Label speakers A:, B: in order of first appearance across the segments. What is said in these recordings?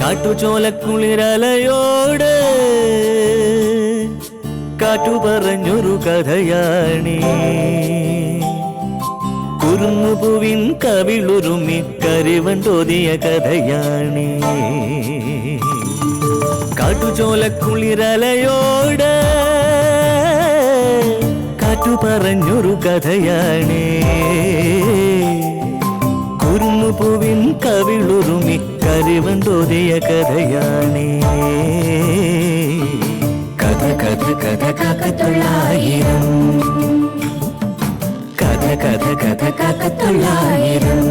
A: കാട്ടുചോലക്കുളിരലയോട് കാറ്റു പറഞ്ഞൊരു കഥയാണീ. കുരുന്നുപൂവിൻ കവിളുരുമി കരിവൻ തോതിയ കഥയാണീ. കാട്ടുചോലക്കുളിരലയോട് കാറ്റു പറഞ്ഞൊരു കഥയാണീ. കുരുന്നുപൂവിൻ കവിളുരുമി കരിവൻ തോതിയ കഥയാണീ. കഥ കഥ കഥ കാക്കത്തൊള്ളായിരം, കഥ കഥ കഥ കാക്കത്തൊള്ളായിരം.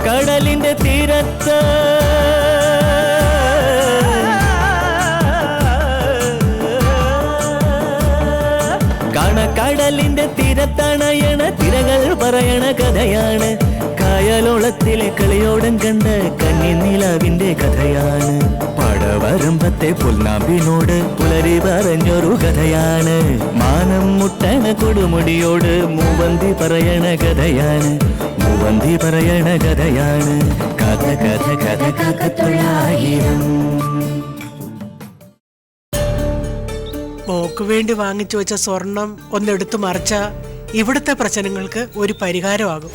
A: കടലിന്റെ തീരത്ത് കടലിന്റെ തീരത്തണയണ തിരകൾ പറയണ കഥയാണ്. കായലോളത്തിലെ കളിയോടം കണ്ട കന്നിനിലാവിന്റെ കഥയാണ്. പടവരമ്പത്തെ പുൽനാമ്പിനോട് പുലരി പറഞ്ഞൊരു കഥയാണ്. മാനം മുട്ടണ കൊടുമുടിയോട് മൂവന്തി പറയണ കഥയാണ്. മൂവന്തി പറയണ കഥയാണ്. കഥ കഥ കഥ കാക്കത്തൊള്ളായിരം.
B: മോക്ക് വേണ്ടി വാങ്ങിച്ചു വെച്ച സ്വർണം ഒന്നെടുത്തു മറിച്ച ഇവിടുത്തെ പ്രശ്നങ്ങൾക്ക് ഒരു പരിഹാരമാകും.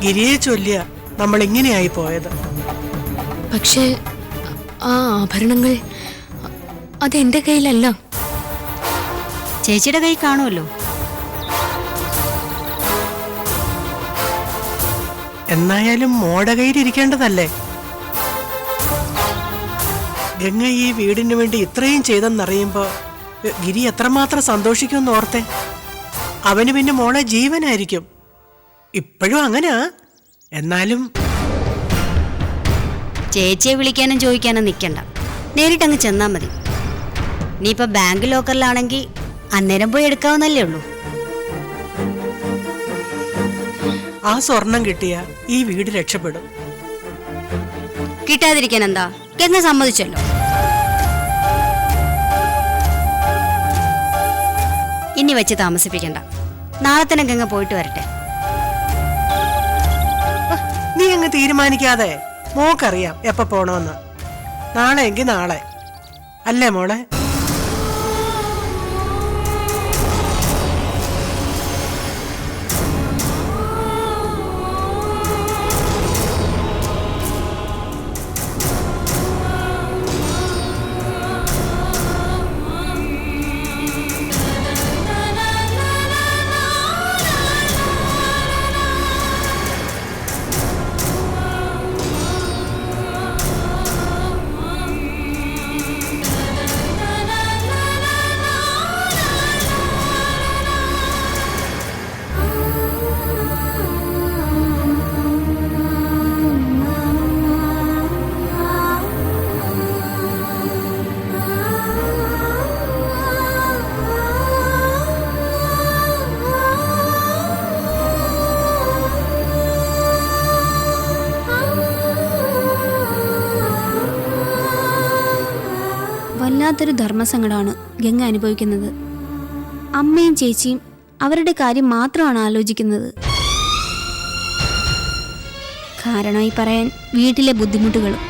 B: ഗിരിയെ ചൊല്ലിയ നമ്മൾ ഇങ്ങനെയായി പോയത്.
C: പക്ഷേ ആ ആഭരണങ്ങൾ അതെന്റെ കയ്യിലല്ല,
D: ചേച്ചിയുടെ കൈ കാണുമല്ലോ.
B: എന്നായാലും മോടെ കയ്യിലിരിക്കേണ്ടതല്ലേ? ഗംഗ ഈ വീടിന് വേണ്ടി ഇത്രയും ചെയ്തെന്നറിയുമ്പോ ഗിരി എത്രമാത്രം സന്തോഷിക്കുമെന്ന് ഓർത്തെ. അവന് പിന്നെ മോളെ ജീവനായിരിക്കും. ഇപ്പോഴും അങ്ങനാ. എന്നാലും
D: ചേച്ചിയെ വിളിക്കാനും ചോദിക്കാനും നിൽക്കണ്ട, നേരിട്ടങ്ങ് ചെന്നാ മതി. നീയിപ്പോ ബാങ്ക് ലോക്കറിലാണെങ്കിൽ അന്നേരം പോയി എടുക്കാവുന്നല്ലേ ഉള്ളൂ.
B: ആ സ്വർണം കിട്ടിയ ഈ വീട് രക്ഷപ്പെടും.
D: കിട്ടാതിരിക്കാൻ എന്താ, ഗംഗ സമ്മതിച്ചല്ലോ. ഇനി വെച്ച് താമസിപ്പിക്കണ്ട, നാളെ തന്നെ ഗംഗ പോയിട്ട് വരട്ടെ.
B: നീ അങ്ങ് തീരുമാനിക്കാതെ. മോക്കറിയാം എപ്പോ പോണോന്ന്. നാളെ എങ്കിൽ നാളെ അല്ലേ മോളെ?
C: വല്ലാത്തൊരു ധർമ്മസങ്കടമാണ് ഗംഗ അനുഭവിക്കുന്നത്. അമ്മയും ചേച്ചിയും അവരുടെ കാര്യം മാത്രമാണ് ആലോചിക്കുന്നത്. കാരണമായി പറയാൻ വീട്ടിലെ ബുദ്ധിമുട്ടുകളും.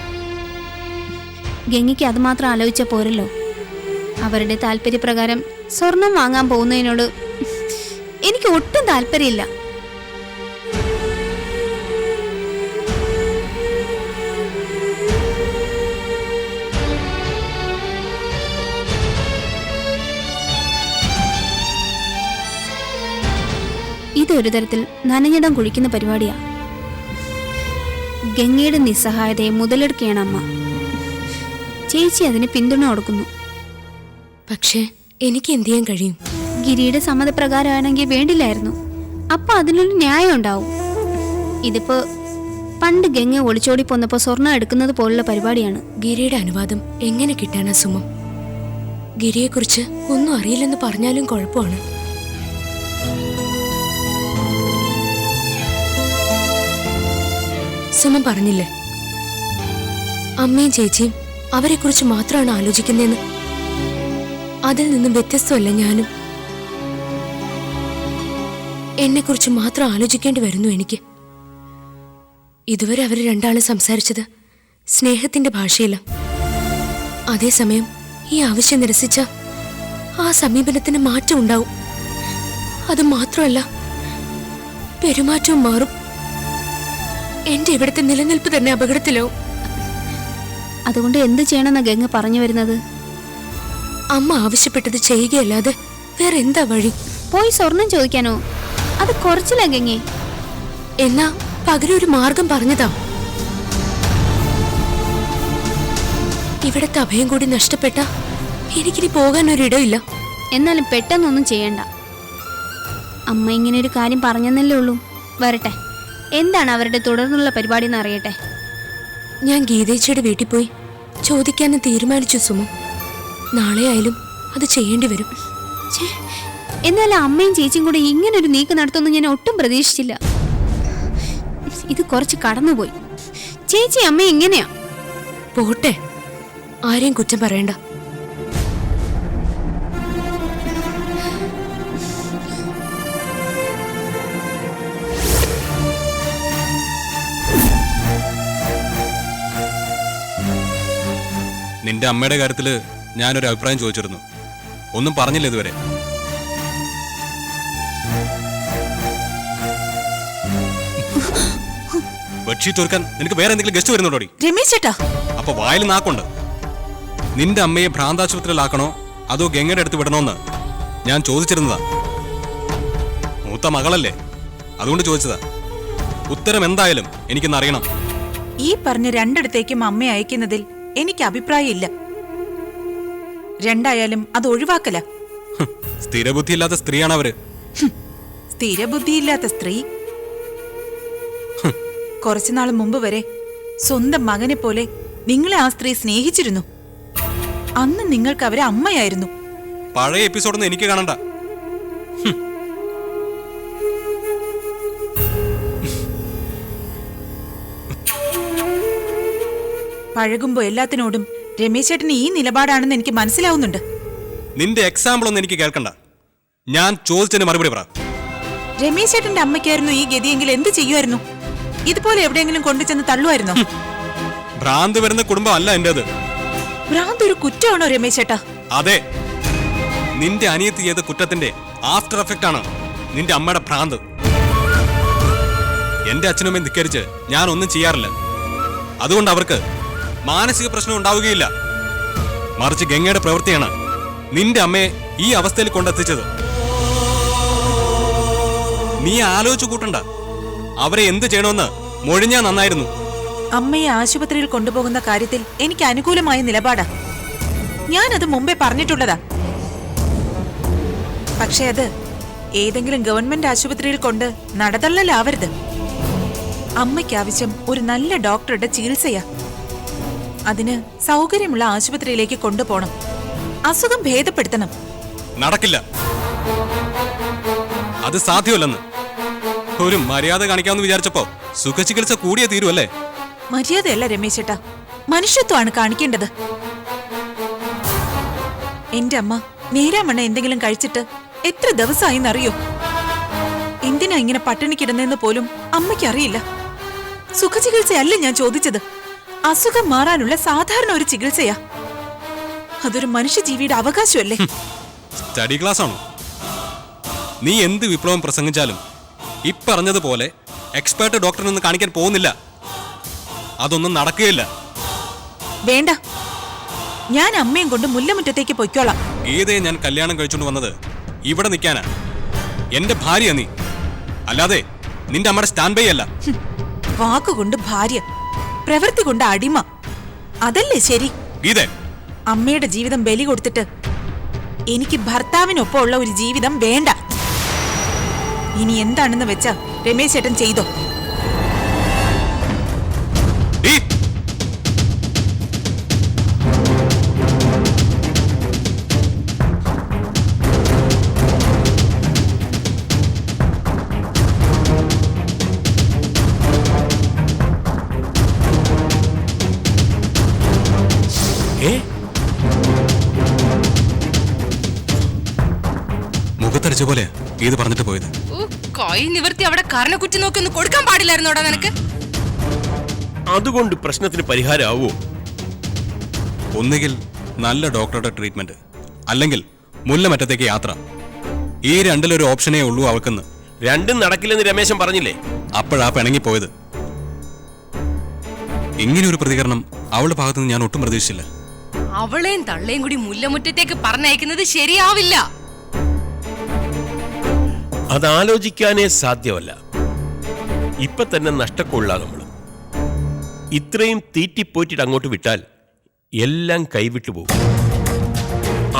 C: ഗംഗയ്ക്ക് അതുമാത്രം ആലോചിച്ച പോരല്ലോ. അവരുടെ താല്പര്യപ്രകാരം സ്വർണം വാങ്ങാൻ പോകുന്നതിനോട് എനിക്ക് ഒട്ടും താല്പര്യമില്ല. ഇതൊരു തരത്തിൽ നനഞ്ഞിടം കുഴിക്കുന്ന പരിപാടിയാ. ഗംഗയുടെ നിസ്സഹായതയെ മുതലെടുക്കുകയാണ് അമ്മ. ചേച്ചി അതിന് പിന്തുണ കൊടുക്കുന്നു.
E: പക്ഷേ എനിക്ക് എന്ത് ചെയ്യാൻ കഴിയും?
C: ഗിരിയുടെ സമ്മതപ്രകാരമാണെങ്കിൽ വേണ്ടില്ലായിരുന്നു. അപ്പൊ അതിനൊരു ന്യായം ഉണ്ടാവും. ഇതിപ്പോ പണ്ട് ഗംഗ ഒളിച്ചോടി പോന്നപ്പോ സ്വർണം എടുക്കുന്നത് പോലുള്ള പരിപാടിയാണ്.
E: ഗിരിയുടെ അനുവാദം എങ്ങനെ കിട്ടാനാ സുമം? ഗിരിയെക്കുറിച്ച് ഒന്നും അറിയില്ലെന്ന് പറഞ്ഞാലും കുഴപ്പമാണ്. സുമം പറഞ്ഞില്ലേ, അമ്മയും ചേച്ചിയും അവരെക്കുറിച്ച് മാത്രമാണ് ആലോചിക്കുന്നതെന്ന്. അതിൽ നിന്നും വ്യത്യസ്തമല്ല ഞാനും. എന്നെക്കുറിച്ച് മാത്രം ആലോചിക്കേണ്ടി വരുന്നു എനിക്ക്. ഇതുവരെ അവർ രണ്ടാളും സംസാരിച്ചത് സ്നേഹത്തിന്റെ ഭാഷയില്ല. അതേസമയം ഈ ആവശ്യം നിരസിച്ച ആ സമീപനത്തിന് മാറ്റം ഉണ്ടാവും. അത് മാത്രമല്ല, പെരുമാറ്റവും മാറും. എന്റെ ഇവിടുത്തെ നിലനിൽപ്പ് തന്നെ അപകടത്തിലാവും.
C: അതുകൊണ്ട് എന്ത് ചെയ്യണമെന്ന ഗംഗ പറഞ്ഞു വരുന്നത്?
E: അമ്മ ആവശ്യപ്പെട്ടത് ചെയ്യുകയല്ലാതെ വേറെ എന്താ വഴി?
C: പോയി സ്വർണം ചോദിക്കാനോ? അത് കുറച്ചില്ല ഗംഗേ.
E: എന്നാ പകരം ഒരു മാർഗം പറഞ്ഞതാ. ഇവിടത്തെ അഭയം കൂടി നഷ്ടപ്പെട്ട എനിക്കിനി പോകാൻ ഒരിടമില്ല.
C: എന്നാലും പെട്ടെന്നൊന്നും ചെയ്യണ്ട. അമ്മ ഇങ്ങനെ ഒരു കാര്യം പറഞ്ഞെന്നല്ലേ ഉള്ളൂ. വരട്ടെ, എന്താണ് അവരുടെ തുടർന്നുള്ള പരിപാടി എന്ന് അറിയട്ടെ.
E: ഞാൻ ഗീതേച്ചിയുടെ വീട്ടിൽ പോയി ചോദിക്കാനും തീരുമാനിച്ചു സുമ. നാളെ ആയാലും അത് ചെയ്യേണ്ടി വരും.
C: എന്നാലും അമ്മയും ചേച്ചിയും കൂടി ഇങ്ങനൊരു നീക്കം നടത്തുമെന്ന് ഞാൻ ഒട്ടും പ്രതീക്ഷിച്ചില്ല. ഇത് കുറച്ച് കടന്നുപോയി. ചേച്ചി അമ്മ എങ്ങനെയാ?
E: പോട്ടെ, ആരെയും കുറ്റം പറയണ്ട.
F: നിന്റെ അമ്മയുടെ കാര്യത്തില് ഞാനൊരു അഭിപ്രായം ചോദിച്ചിരുന്നു. ഒന്നും പറഞ്ഞില്ല ഇതുവരെ. ബെഡ്ഷീറ്റ് ഒരുക്കാൻ നിനക്ക് വേറെ എന്തെങ്കിലും ഗസ്റ്റ് വരുന്നുണ്ടോടി?
B: രമേശ് ചേട്ടാ,
F: അപ്പൊ വായിൽ നാക്കുണ്ട്. നിന്റെ അമ്മയെ ഭ്രാന്താശുപത്രിയിലാക്കണോ അതോ ഗംഗയുടെ അടുത്ത് വിടണോന്ന് ഞാൻ ചോദിച്ചിരുന്നതാ. മൂത്ത മകളല്ലേ, അതുകൊണ്ട് ചോദിച്ചതാ. ഉത്തരം എന്തായാലും എനിക്കൊന്ന് അറിയണം.
G: ഈ പറഞ്ഞ രണ്ടിടത്തേക്കും അമ്മയെ അയക്കുന്നതിൽ എനിക്ക് അഭിപ്രായമില്ല. രണ്ടായാലും അത് ഒഴിവാക്കല.
F: സ്ഥിരബുദ്ധിയില്ലാത്ത സ്ത്രീയാണ് അവര്.
G: സ്ഥിരബുദ്ധിയില്ലാത്ത സ്ത്രീ? കുറച്ചുനാൾ മുമ്പ് വരെ സ്വന്തം മകനെ പോലെ നിങ്ങളെ ആ സ്ത്രീ സ്നേഹിച്ചിരുന്നു. അന്ന് നിങ്ങൾക്ക് അവരെ അമ്മയായിരുന്നു.
F: പഴയ എപ്പിസോഡൊന്നും എനിക്ക് കാണണ്ട.
G: പഴകുമ്പോ എല്ലാത്തിനോടും രമേശ് ചേട്ടന് ഈ നിലപാടാണെന്ന് എനിക്ക് മനസ്സിലാവുന്നുണ്ട്.
F: നിന്റെ എക്സാമ്പിൾ ഒന്നും എനിക്ക് കേൾക്കണ്ട. ഞാൻ ചോദിച്ചതിന് മറുപടി പറ.
G: രമേശ് ചേട്ടന്റെ അമ്മയ്ക്കായിരുന്നു ഈ ഗതിയെങ്കിൽ എന്ത് ചെയ്യുമായിരുന്നു? ഇതുപോലെ എവിടെയെങ്കിലും കൊണ്ടുചെന്ന് തള്ളുമായിരുന്നോ?
F: ഭ്രാന്ത് വരുന്ന കുടുംബം അല്ല എന്റേത്.
G: ഭ്രാന്ത് ഒരു കുറ്റമാണോ രമേശ് ചേട്ടാ?
F: അതെ, നിന്റെ അനിയത്തി ചെയ്ത കുറ്റത്തിന്റെ ആഫ്റ്റർ എഫക്റ്റ് ആണ് നിന്റെ അമ്മയുടെ ഭ്രാന്ത്. എന്റെ അച്ഛനമ്മയെ ധിക്കരിച്ച് ഞാൻ ഒന്നും ചെയ്യാറില്ല. അതുകൊണ്ട് അവർക്ക് മാനസിക പ്രശ്നം ഉണ്ടാവുകയില്ല. മറിച്ച് ഗംഗയുടെ പ്രവൃത്തിയാണ് നിന്റെ അമ്മയെ ഈ അവസ്ഥയിൽ കൊണ്ടെത്തിച്ചത്. നീ ആലോചിച്ചു കൂട്ടണ്ട. അവരെ എന്ത് ചെയ്യണമെന്ന് മൊഴിഞ്ഞാ നന്നായിരുന്നു.
G: അമ്മയെ ആശുപത്രിയിൽ കൊണ്ടുപോകുന്ന കാര്യത്തിൽ എനിക്ക് അനുകൂലമായ നിലപാടാ. ഞാനത് മുമ്പേ പറഞ്ഞിട്ടുള്ളതാ. പക്ഷെ അത് ഏതെങ്കിലും ഗവൺമെന്റ് ആശുപത്രിയിൽ കൊണ്ട് നടതള്ളലാവരുത്. അമ്മയ്ക്ക് ആവശ്യം ഒരു നല്ല ഡോക്ടറുടെ ചികിത്സയാ. അതിന് സൗകര്യമുള്ള ആശുപത്രിയിലേക്ക് കൊണ്ടുപോകണം. അസുഖം ഭേദപ്പെടുത്തണം.
F: നടക്കില്ല, അത് സാധ്യമല്ലെന്ന്. ഒരു മര്യാദ കാണിക്കാമെന്ന് വിചാരിച്ചപ്പോ സുഖചികിത്സ കൂടിയേ തീരുവല്ലേ?
G: മര്യാദയല്ല രമേശ് ചേട്ടാ, മനുഷ്യത്വമാണ് കാണിക്കേണ്ടത്. എന്റെ അമ്മ നേരാമണ്ണ എന്തെങ്കിലും കഴിച്ചിട്ട് എത്ര ദിവസമായിന്നറിയോ? എന്തിനാ ഇങ്ങനെ പട്ടിണിക്കിടുന്നെന്ന് പോലും അമ്മയ്ക്കറിയില്ല. സുഖചികിത്സയല്ല ഞാൻ ചോദിച്ചത്, അസുഖം മാറാനുള്ള സാധാരണ ഒരു ചികിത്സയാ. അതൊരു മനുഷ്യജീവിയുടെ അവകാശമല്ലേ?
F: സ്റ്റഡി ക്ലാസ് ആണോ? നീ എന്ത് വിപ്ലവം പ്രസംഗിച്ചാലും ഇപ്പറഞ്ഞതുപോലെ എക്സ്പേർട്ട് ഡോക്ടറിനൊന്നും കാണിക്കാൻ പോകുന്നില്ല. അതൊന്നും നടക്കുകയില്ല.
G: വേണ്ട, ഞാൻ അമ്മയും കൊണ്ട് മുല്ലമുറ്റത്തേക്ക് പൊയ്ക്കോളാം.
F: ഗീതയെ ഞാൻ കല്യാണം കഴിച്ചുകൊണ്ട് വന്നത് ഇവിടെ നിൽക്കാനാ. എന്റെ ഭാര്യ നീ, അല്ലാതെ നിന്റെ അമ്മയുടെ സ്റ്റാൻഡ് ബൈ അല്ല.
G: വാക്കുകൊണ്ട് ഭാര്യ, പ്രവൃത്തി കൊണ്ട് അടിമ, അതല്ലേ ശരി?
F: ഗീതേ,
G: അമ്മയുടെ ജീവിതം ബലി കൊടുത്തിട്ട് എനിക്ക് ഭർത്താവിനൊപ്പം ഉള്ള ഒരു ജീവിതം വേണ്ട. ഇനി എന്താണെന്ന് വെച്ചാ രമേശ് ചേട്ടൻ ചെയ്തോ.
F: മുഖത്തടിച്ച പോലെ ഇത് പറഞ്ഞിട്ട് പോയത്.
H: കൈ നിവർത്തി അവിടെ കരണക്കുറ്റി നോക്കി ഒന്ന് കൊടുക്കാൻ പാടില്ലായിരുന്നോടാ നിനക്ക്?
I: അതുകൊണ്ട് പ്രശ്നത്തിന് പരിഹാരമാവോ?
F: ഒന്നുകിൽ നല്ല ഡോക്ടറുടെ ട്രീറ്റ്മെന്റ്, അല്ലെങ്കിൽ മുല്ലമറ്റത്തേക്ക് യാത്ര. ഈ രണ്ടിലൊരു ഓപ്ഷനേ ഉള്ളൂ അവൾക്കെന്ന്.
I: രണ്ടും നടക്കില്ലെന്ന് രമേശൻ പറഞ്ഞില്ലേ?
F: അപ്പോഴാ പിണങ്ങിപ്പോയത്. ഇങ്ങനെയൊരു പ്രതികരണം അവളുടെ ഭാഗത്തുനിന്ന് ഞാൻ ഒട്ടും പ്രതീക്ഷിച്ചില്ല.
H: അവളെയും തള്ളയും കൂടി മുല്ലമുറ്റത്തേക്ക് പറഞ്ഞയക്കുന്നത് ശരിയാവില്ല.
I: അതാലോചിക്കാനേ സാധ്യമല്ല. ഇപ്പൊ തന്നെ നഷ്ടക്കൊള്ളാ നമ്മള്. ഇത്രയും തീറ്റിപ്പോറ്റിട്ട് അങ്ങോട്ട് വിട്ടാൽ എല്ലാം കൈവിട്ടു പോകും.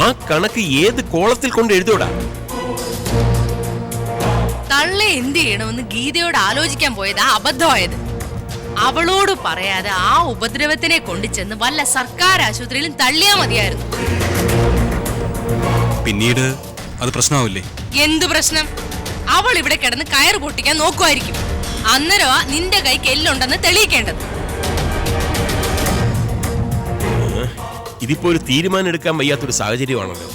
I: ആ കണക്ക് ഏത് കോളത്തിൽ കൊണ്ട് എഴുതൂടാ?
H: തള്ള എന്ത് ചെയ്യണമെന്ന് ഗീതയോട് ആലോചിക്കാൻ പോയതാ അബദ്ധമായത്. അവളോട് പറയാതെ ആ ഉപദ്രവത്തിനെ കൊണ്ടുചെന്ന് വല്ല സർക്കാർ ആശുപത്രിയിലും തള്ളിയാ മതിയായിരുന്നു.
F: പിന്നീട് അത് പ്രശ്നമാവില്ലേ?
H: എന്തു പ്രശ്നം? അവൾ ഇവിടെ കിടന്ന് കയറ് പൊട്ടിക്കാൻ നോക്കുമായിരിക്കും. അന്നേരമാ നിന്റെ കൈക്ക് എല്ലുണ്ടെന്ന് തെളിയിക്കേണ്ടത്.
I: ഇതിപ്പോ ഒരു തീരുമാനം എടുക്കാൻ വയ്യാത്തൊരു സാഹചര്യമാണല്ലോ.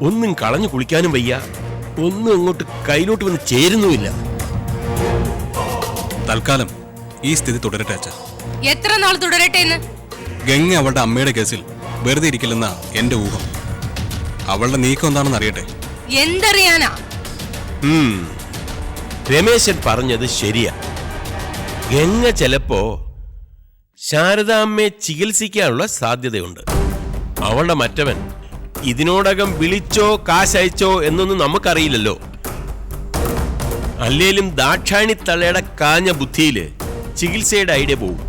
I: ഒന്നും കളഞ്ഞു കുളിക്കാനും വയ്യ, ഒന്നും അങ്ങോട്ട് കയ്യിലോട്ട് വന്ന് ചേരുന്നുമില്ല.
F: തൽക്കാലം ഈ സ്ഥിതി തുടരട്ടെ അച്ഛാ.
H: എത്ര നാൾ തുടരട്ടെ എന്ന്?
F: ഗംഗ അവളുടെ അമ്മയുടെ കേസിൽ വെറുതെ ഇരിക്കില്ലെന്ന എന്റെ ഊഹം. അവളുടെ നീക്കം എന്താണെന്ന് അറിയട്ടെ.
H: എന്തറിയാനാ?
I: രമേശൻ പറഞ്ഞത് ശരിയാ. ഗംഗ ചിലപ്പോ ശാരദാമ്മയെ ചികിത്സിക്കാനുള്ള സാധ്യതയുണ്ട്. അവളുടെ മറ്റവൻ ഇതിനോടകം വിളിച്ചോ കാശയച്ചോ എന്നൊന്നും നമുക്കറിയില്ലല്ലോ. അല്ലേലും ദാക്ഷായണി തള്ളയുടെ കാഞ്ഞ ബുദ്ധിയില് ചികിത്സയുടെ ഐഡിയ പോവും.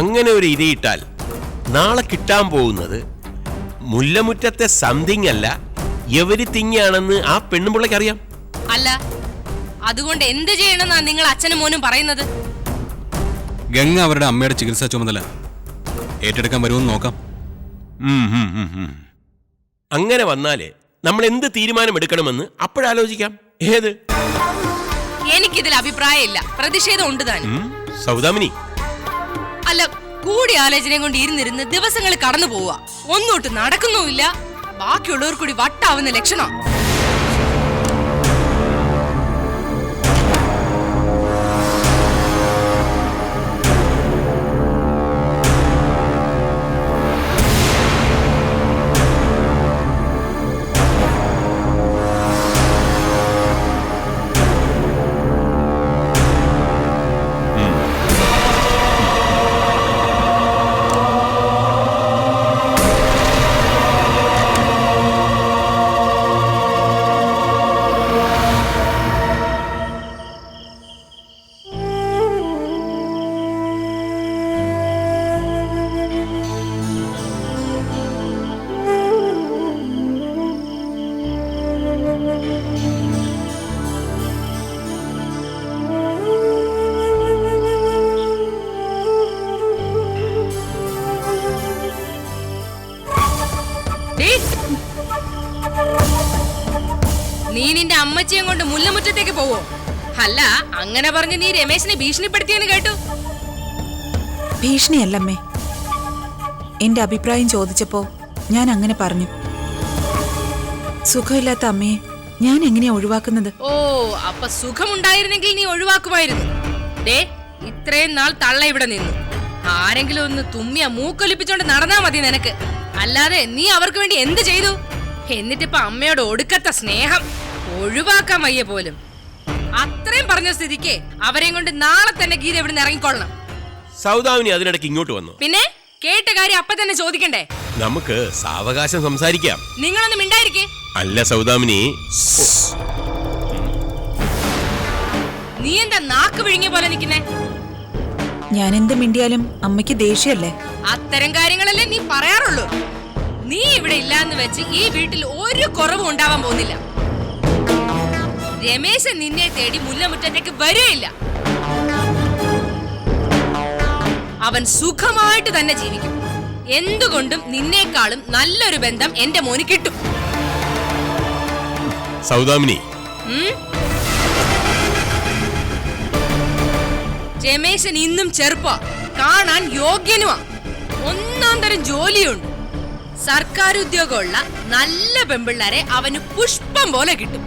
I: അങ്ങനെ ഒരു ഇരയിട്ടാൽ നാളെ കിട്ടാൻ പോകുന്നത് മുല്ലമുറ്റത്തെ സംതിങ് അല്ല, എവരിത്തിങ് ആണെന്ന് ആ പെണ്ണുപിള്ളയ്ക്ക് അറിയാം.
H: അല്ല, അതുകൊണ്ട് എന്ത് ചെയ്യണമെന്നാ നിങ്ങൾ അച്ഛനും മോനും പറയുന്നത്?
F: ഗംഗ അവരുടെ അമ്മയുടെ ചികിത്സാ ചുമതല ഏറ്റെടുക്കാൻ വരുമെന്ന് നോക്കാം.
I: അങ്ങനെ വന്നാലേ നമ്മൾ എന്ത് തീരുമാനം എടുക്കണമെന്ന് അപ്പോഴാലോചിക്കാം. ഏത്?
H: എനിക്കിതിൽ അഭിപ്രായമില്ല, പ്രതിഷേധം ഉണ്ട് താനും.
I: സൗദാമിനി,
H: അല്ല, കൂടി ആലോചനയും കൊണ്ട് ഇരുന്നിരുന്ന് ദിവസങ്ങൾ കടന്നു പോവുക, ഒന്നോട്ട് നടക്കുന്നുമില്ല. ബാക്കിയുള്ളവർ കൂടി വട്ടാവുന്ന ലക്ഷണം. നീ നിന്റെ അമ്മച്ചിയും കൊണ്ട് മുല്ലമുറ്റത്തേക്ക് പോവോ? അല്ല, അങ്ങനെ പറഞ്ഞ് നീ രമേശിനെ ഭീഷണിപ്പെടുത്തിയെന്ന് കേട്ടു.
G: ഭീഷണിയല്ലമ്മേ, എന്റെ അഭിപ്രായം ചോദിച്ചപ്പോ ഞാൻ അങ്ങനെ പറഞ്ഞു. സുഖമില്ലാത്ത അമ്മയെ ഞാൻ എങ്ങനെയാ ഒഴിവാക്കുന്നത്?
H: ഓ, അപ്പൊ സുഖമുണ്ടായിരുന്നെങ്കിൽ നീ ഒഴിവാക്കുമായിരുന്നു. ദേ, ഇത്രയും നാൾ തള്ള ഇവിടെ നിന്നു. ആരെങ്കിലും ഒന്ന് തുമ്മിയ മൂക്കൊലിപ്പിച്ചോണ്ട് നടന്നാ മതി നിനക്ക്. അല്ലാതെ നീ അവർക്ക് വേണ്ടി എന്ത് ചെയ്തു? എന്നിട്ടിപ്പൊ അമ്മയോട് ഒടുക്കത്ത സ്നേഹം. ഒഴിവാക്കാൻ വയ്യ പോലും. അത്രയും പറഞ്ഞ സ്ഥിതിക്ക് അവരെയും കൊണ്ട് നാളെ തന്നെ ഗീത ഇവിടെ നിന്ന് ഇറങ്ങിക്കൊള്ളണം.
I: സൗദാമിനി അതിനിടയ്ക്ക് ഇങ്ങോട്ട് വന്നു.
H: പിന്നെ കേട്ട കാര്യം അപ്പൊ തന്നെ ചോദിക്കണ്ടേ?
I: നമുക്ക് സാവകാശം സംസാരിക്കാം.
H: നിങ്ങളൊന്നും മിണ്ടായിരിക്കേ.
I: അല്ല സൗദാമിനി,
H: നീ എന്താ നാക്ക് വിഴുങ്ങിയ പോലെ നിൽക്കുന്നേ?
G: ഞാൻ എന്ത് മിണ്ടിയാലും അമ്മയ്ക്ക് ദേഷ്യമല്ലേ?
H: അത്തരം കാര്യങ്ങളല്ലേ നീ പറയാറുള്ളൂ. നീ ഇവിടെ ഇല്ലാന്ന് വെച്ച് ഈ വീട്ടിൽ ഒരു കുറവും ഉണ്ടാവാൻ പോകുന്നില്ല. രമേശൻ നിന്നെ തേടി മുല്ലമുറ്റത്തേക്ക് വരികയില്ല. അവൻ സുഖമായിട്ട് തന്നെ ജീവിക്കും. എന്തുകൊണ്ടും നിന്നേക്കാളും നല്ലൊരു ബന്ധം എന്റെ മോന് കിട്ടും.
I: സൗദാമിനി,
H: രമേശൻ ഇന്നും ചെറുപ്പ, കാണാൻ യോഗ്യനുമാ. ഒന്നാം തരം ജോലിയുണ്ട്. സർക്കാർ ഉദ്യോഗമുള്ള നല്ല പെമ്പിള്ളാരെ അവന് പുഷ്പം പോലെ കിട്ടും.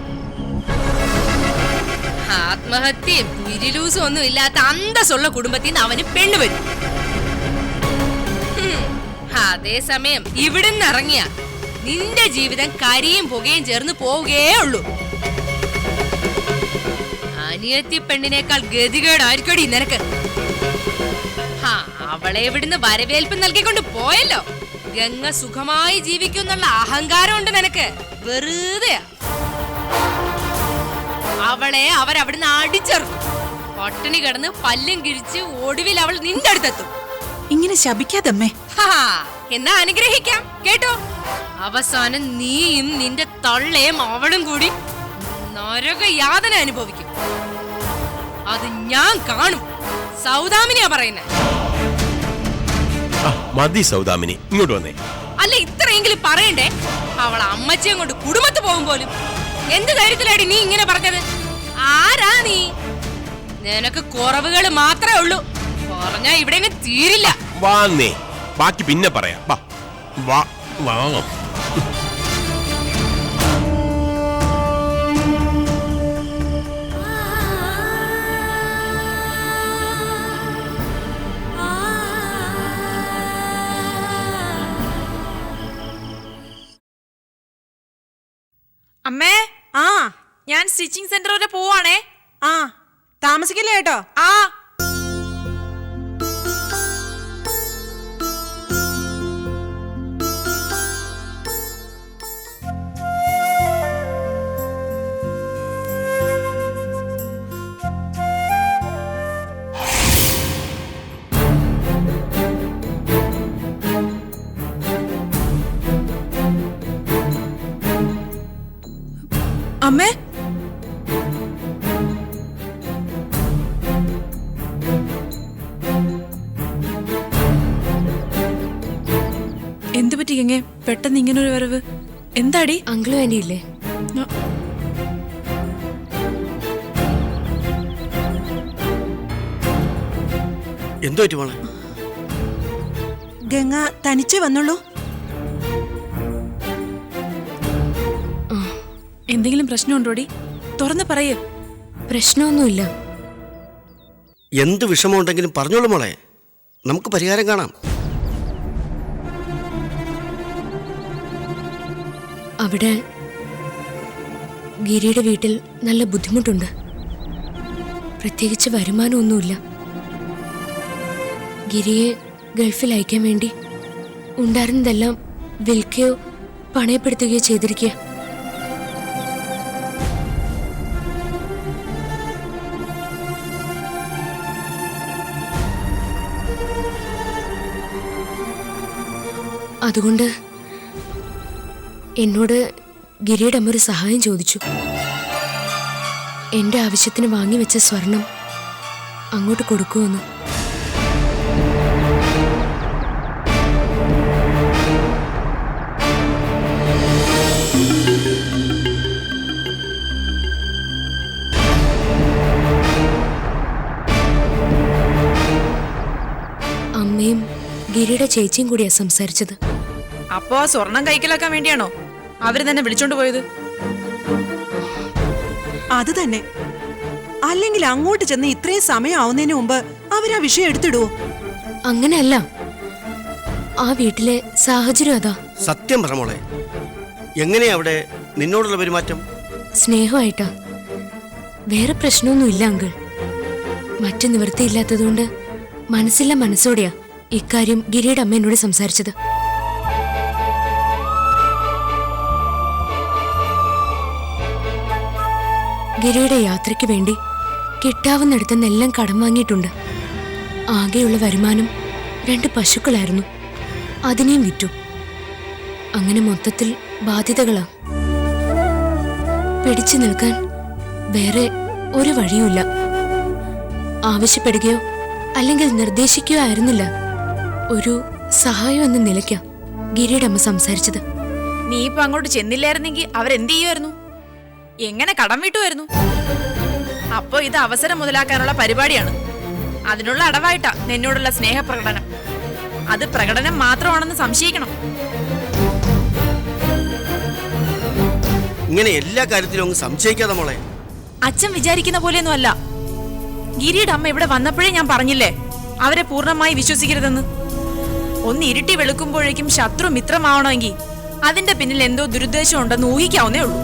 H: ആത്മഹത്യയും വിരിലൂസും ഒന്നും ഇല്ലാത്ത അന്തസ്സുള്ള കുടുംബത്തിൽ നിന്ന് അവന് പെണ്ണ് വരും. അതേസമയം ഇവിടുന്ന് ഇറങ്ങിയ നിന്റെ ജീവിതം കരിയും പുകയും ചേർന്ന് പോവുകയേ ഉള്ളൂ. അനിയത്തി പെണ്ണിനേക്കാൾ ഗതികേടായിരിക്കടി നിനക്ക്. അവളെ ഇവിടുന്ന് വരവേൽപ്പ് നൽകിക്കൊണ്ട് പോയല്ലോ. ഗംഗ സുഖമായി ജീവിക്കുന്നുള്ള അഹങ്കാരമുണ്ട് നിനക്ക്. വെറുതെ അവളെ അവരവിടുന്ന് അടിച്ചെറുക്കും. പട്ടിണി കിടന്ന് പല്ലും കിഴിച്ച് ഒടുവിൽ അവൾ നിന്റെ അടുത്തെത്തും.
G: ഇങ്ങനെ ശപിക്കാതമ്മേ.
H: എന്നാ അനുഗ്രഹിക്കാം കേട്ടോ. അവസാനം നീയും നിന്റെ തള്ളയും അവളും കൂടി നരക യാതന അനുഭവിക്കും. അത് ഞാൻ കാണും. സൗദാമിനിയാ പറയുന്നേ.
I: മതി സൗദാമിനി, ഇങ്ങോട്ട് വന്നേ.
H: അല്ല, ഇത്രയെങ്കിലും പറയണ്ടേ? അവൾ അമ്മച്ചിയും കൊണ്ട് കുടുംബത്ത് പോകും പോലും. എന്ത് കാര്യത്തിലാടി നീ ഇങ്ങനെ പറഞ്ഞത്? ആരാ നീ? നിനക്ക് കുറവുകൾ മാത്രമേ ഉള്ളൂ. പറഞ്ഞാ ഇവിടെ തീരില്ല.
I: വാന്നേ, ബാക്കി പിന്നെ പറയാം. വാ വാ വാ.
G: അമ്മേ, ഞാൻ സ്റ്റിച്ചിങ് സെന്റർ വരെ പോവാണേ.
B: താമസിക്കില്ല കേട്ടോ.
G: അമ്മേ, എന്തു പറ്റി ഗംഗേ? പെട്ടെന്ന് ഇങ്ങനൊരു വരവ് എന്താടി?
E: അങ്കിളും ആന്റി ഇല്ലേ?
J: എന്തോ പറ്റി മോളെ?
B: ഗംഗ തനിച്ച് വന്നുള്ളൂ.
G: എന്തെങ്കിലും പ്രശ്നമുണ്ടോടി? തുറന്ന് പറയേ.
E: പ്രശ്നമൊന്നുമില്ല.
J: എന്ത് വിഷമമുണ്ടെങ്കിലും പറഞ്ഞോളൂ മോളെ, നമുക്ക് പരിഹാരം കാണാം.
E: അവിടെ ഗിരിയുടെ വീട്ടിൽ നല്ല ബുദ്ധിമുട്ടുണ്ട്. പ്രത്യേകിച്ച് വരുമാനമൊന്നുമില്ല. ഗിരിയെ ഗൾഫിൽ അയക്കാൻ വേണ്ടി ഉണ്ടായിരുന്നതെല്ലാം വിൽക്കുകയോ പണയപ്പെടുത്തുകയോ ചെയ്തിരിക്കുക. അതുകൊണ്ട് എന്നോട് ഗിരിയുടെ അമ്മ ഒരു സഹായം ചോദിച്ചു. എൻ്റെ ആവശ്യത്തിന് വാങ്ങിവെച്ച സ്വർണം അങ്ങോട്ട് കൊടുക്കുമെന്ന്. അമ്മയും ഗിരിയുടെ ചേച്ചിയും കൂടിയാ സംസാരിച്ചത്.
G: അപ്പോ ആ സ്വർണം കൈക്കലാക്കാൻ വേണ്ടിയാണോ അവര് തന്നെ വിളിച്ചോണ്ട് പോയത്?
B: അത് തന്നെ. അല്ലെങ്കിൽ അങ്ങോട്ട് ചെന്ന് ഇത്രയും സമയം ആവുന്നതിന് മുമ്പ് അവരാ വിഷയം എടുത്തിടുവോ?
E: അങ്ങനെയല്ല, ആ വീട്ടിലെ സാഹചര്യം അതാ.
J: സത്യം പറ മോളെ, എങ്ങനെയാ അവിടെ നിന്നോടുള്ള പെരുമാറ്റം?
E: സ്നേഹമായിട്ടാ. വേറെ പ്രശ്നമൊന്നുമില്ല അങ്കിൾ. മറ്റു നിവൃത്തിയില്ലാത്തതുകൊണ്ട് മനസ്സില്ല മനസ്സോടെയാ ഇക്കാര്യം ഗിരിയുടെ അമ്മ എന്നോട് സംസാരിച്ചത്. ഗിരിയുടെ യാത്രയ്ക്ക് വേണ്ടി കിട്ടാവുന്നിടത്തുനിന്നെല്ലാം കടം വാങ്ങിയിട്ടുണ്ട്. ആകെയുള്ള വരുമാനം 2 പശുക്കളായിരുന്നു. അതിനെയും വിറ്റു. അങ്ങനെ മൊത്തത്തിൽ ബാധ്യതകളാ. പിടിച്ചു നിൽക്കാൻ വേറെ ഒരു വഴിയുമില്ല. ആവശ്യപ്പെടുകയോ അല്ലെങ്കിൽ നിർദ്ദേശിക്കുകയോ ആയിരുന്നില്ല. ഒരു സഹായം എന്ന നിലയ്ക്കാ ഗിരിയുടെ അമ്മ സംസാരിച്ചത്.
G: നീ ഇപ്പൊ അങ്ങോട്ട് ചെന്നില്ലായിരുന്നെങ്കിൽ അവരെന്ത് ചെയ്യുമായിരുന്നു? എങ്ങനെ കടം വീട്ടുമായിരുന്നു? അപ്പോ ഇത് അവസരം മുതലാക്കാനുള്ള പരിപാടിയാണ്. അതിനുള്ള അടവായിട്ടാ നിന്നോടുള്ള സ്നേഹപ്രകടനം. അത് പ്രകടനം മാത്രമാണെന്ന് സംശയിക്കണം.
J: ഇങ്ങനെ എല്ലാ കാര്യത്തിലും അങ്ങ് സംശയിക്കാതെ മോളെ.
G: അച്ഛൻ വിചാരിക്കുന്ന പോലെയൊന്നും അല്ല. ഗിരിയുടെ അമ്മ ഇവിടെ വന്നപ്പോഴേ ഞാൻ പറഞ്ഞില്ലേ അവരെ പൂർണ്ണമായി വിശ്വസിക്കരുതെന്ന്. ഒന്ന് ഇരുട്ടി വെളുക്കുമ്പോഴേക്കും ശത്രു മിത്രമാവണമെങ്കിൽ അതിന്റെ പിന്നിൽ എന്തോ ദുരുദ്ദേശം ഉണ്ടെന്ന് ഊഹിക്കാവുന്നേ ഉള്ളൂ.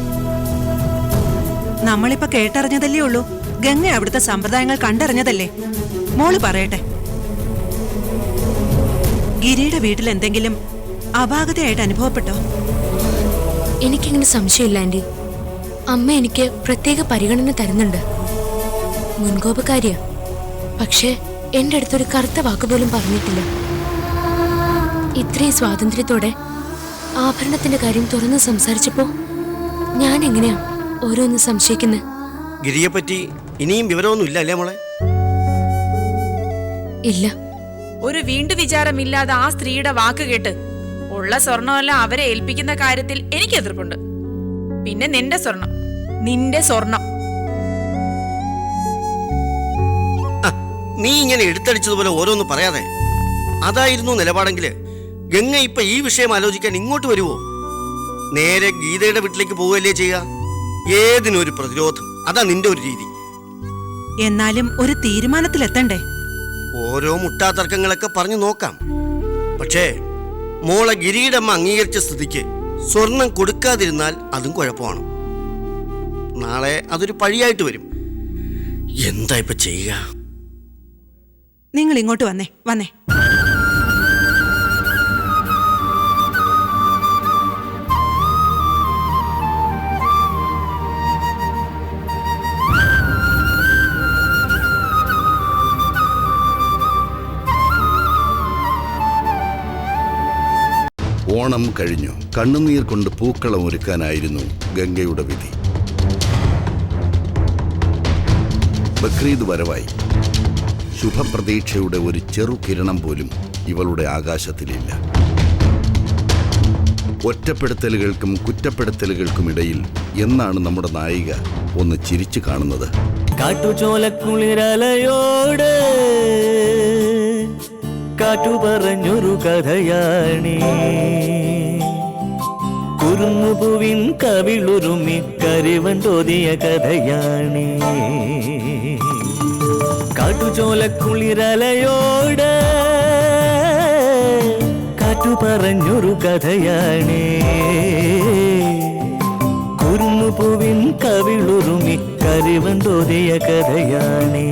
B: നമ്മളിപ്പോ കേട്ടറിഞ്ഞതല്ലേ ഉള്ളൂ. ഗംഗ അവിടുത്തെ സമ്പ്രദായങ്ങൾ കണ്ടറിഞ്ഞതല്ലേ. മോള് പറയട്ടെ, ഗിരിയുടെ വീട്ടിൽ എന്തെങ്കിലും അപാകതയായിട്ട് അനുഭവപ്പെട്ടോ?
E: എനിക്കങ്ങനെ സംശയമില്ല ആന്റി. അമ്മ എനിക്ക് പ്രത്യേക പരിഗണന തരുന്നുണ്ട്. മുൻകോപക്കാരിയാ, പക്ഷേ എന്റെ അടുത്തൊരു കറുത്ത വാക്കുപോലും പറഞ്ഞിട്ടില്ല. ഇത്രയും സ്വാതന്ത്ര്യത്തോടെ ആഭരണത്തിന്റെ കാര്യം തുറന്ന് സംസാരിച്ചപ്പോ ഞാൻ എങ്ങനെയാ ഓരോന്ന് സംശയിക്കുന്നത്?
J: ഗിരിയെ പറ്റി ഇനിയും വിവരമൊന്നും ഇല്ല അല്ലേ മോളെ?
E: ഇല്ല.
G: ഒരു വീണ്ടു വിചാരമില്ലാതെ ആ സ്ത്രീയുടെ വാക്ക് കേട്ട് ഉള്ള സ്വർണമെല്ലാം അവരെ ഏൽപ്പിക്കുന്ന കാര്യത്തിൽ എനിക്ക് എതിർപ്പുണ്ട്. പിന്നെ നിന്റെ സ്വർണം.
J: നീ ഇങ്ങനെ എടുത്തടിച്ചതുപോലെ ഓരോന്ന് പറയാതെ. അതായിരുന്നു നിലപാടെങ്കില് ഗംഗ ഇപ്പൊ ഈ വിഷയം ആലോചിക്കാൻ ഇങ്ങോട്ട് വരുവോ? നേരെ ഗീതയുടെ വീട്ടിലേക്ക് പോവുകയല്ലേ ചെയ്യുക? ഏതിനൊരു പ്രതിരോധം. അതാ നിന്റെ ഒരു രീതി.
B: എന്നാലും ഒരു തീരുമാനത്തിലെത്തണ്ടേ?
J: ഓരോ മുട്ടാതർക്കങ്ങളൊക്കെ പറഞ്ഞു നോക്കാം. പക്ഷേ മോളെ ഗിരിയുടെ അമ്മ അംഗീകരിച്ച സ്ഥിതിക്ക് സ്വർണം കൊടുക്കാതിരുന്നാൽ അതും കുഴപ്പമാണ്. നാളെ അതൊരു പഴിയായിട്ട് വരും. എന്താ ഇപ്പൊ ചെയ്യുക?
B: നിങ്ങൾ ഇങ്ങോട്ട് വന്നേ.
K: ഓണം കഴിഞ്ഞു. കണ്ണുനീർ കൊണ്ട് പൂക്കളം ഒരുക്കാനായിരുന്നു ഗംഗയുടെ വിധി. ബക്രീദ് വരവായി. ശുഭപ്രതീക്ഷയുടെ ഒരു ചെറു കിരണം പോലും ഇവളുടെ ആകാശത്തിലില്ല. ഒറ്റപ്പെടുത്തലുകൾക്കും കുറ്റപ്പെടുത്തലുകൾക്കുമിടയിൽ എന്നാണ് നമ്മുടെ നായിക ഒന്ന് ചിരിച്ചു കാണുന്നത്?
A: കാട്ടുചോലക്കുളിരലയോട് കാറ്റു പറഞ്ഞൊരു കഥയാണീ. കുരുന്നുപൂവിൻ കവിളുരുമി കരിവൻ തോതിയ കഥയാണീ. കാട്ടുചോലക്കുളിരലയോട് കാറ്റു പറഞ്ഞൊരു കഥയാണീ. കുരുന്നുപൂവിൻ കവിളുരുമി കരിവൻ തോതിയ കഥയാണീ.